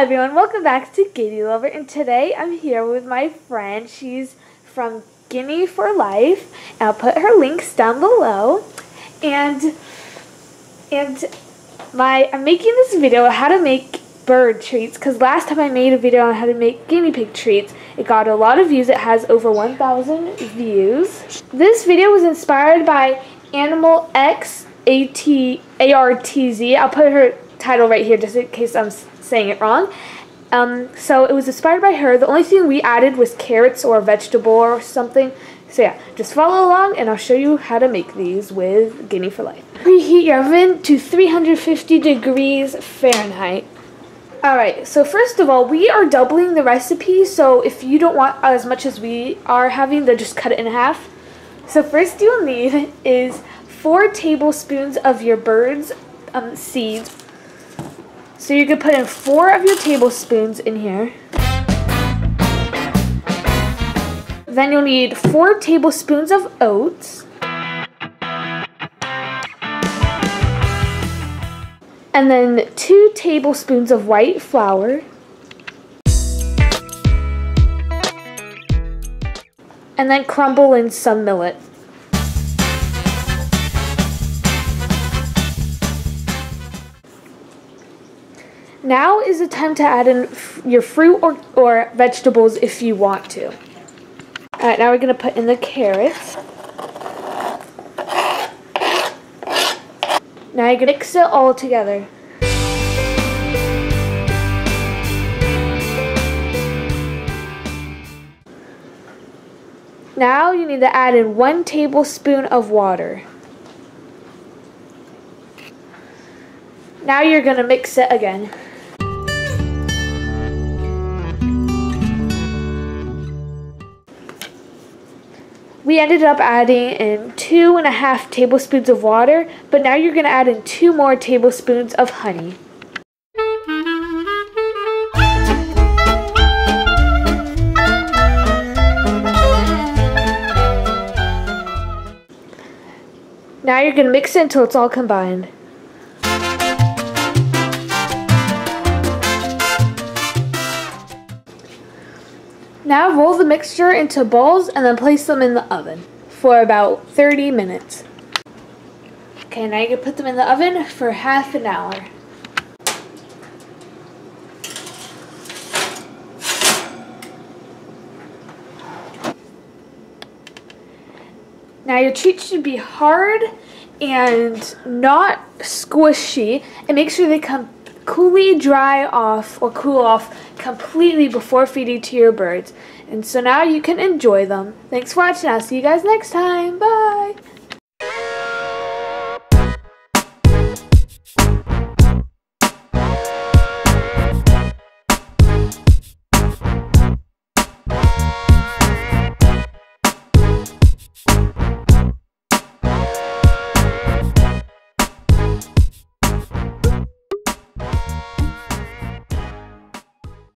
everyone, welcome back to Guinea Lover, and today I'm here with my friend. She's from Guinea for Life, and I'll put her links down below. And I'm making this video on how to make bird treats, because last time I made a video on how to make guinea pig treats, it got a lot of views. It has over 1,000 views. This video was inspired by Animal X ARTZ. I'll put her title right here just in case I'm saying it wrong. So it was inspired by her. The only thing we added was carrots or a vegetable or something. So yeah, just follow along and I'll show you how to make these with Guinea for Life. Preheat your oven to 350 degrees Fahrenheit. Alright, so first of all, we are doubling the recipe, so if you don't want as much as we are having, then just cut it in half. So first you'll need is 4 tablespoons of your bird's seeds. So you can put in 4 of your tablespoons in here. Then you'll need 4 tablespoons of oats. And then 2 tablespoons of white flour. And then crumble in some millet. Now is the time to add in your fruit or vegetables if you want to. Alright, now we're going to put in the carrots. Now you're going to mix it all together. Now you need to add in 1 tablespoon of water. Now you're going to mix it again. We ended up adding in 2.5 tablespoons of water, but now you're going to add in 2 more tablespoons of honey. Now you're going to mix it until it's all combined. Now roll the mixture into balls and then place them in the oven for about 30 minutes. Okay, now you can put them in the oven for half an hour. Now your treats should be hard and not squishy, and make sure they cool off completely before feeding to your birds. And so now you can enjoy them. Thanks for watching. I'll see you guys next time. Bye!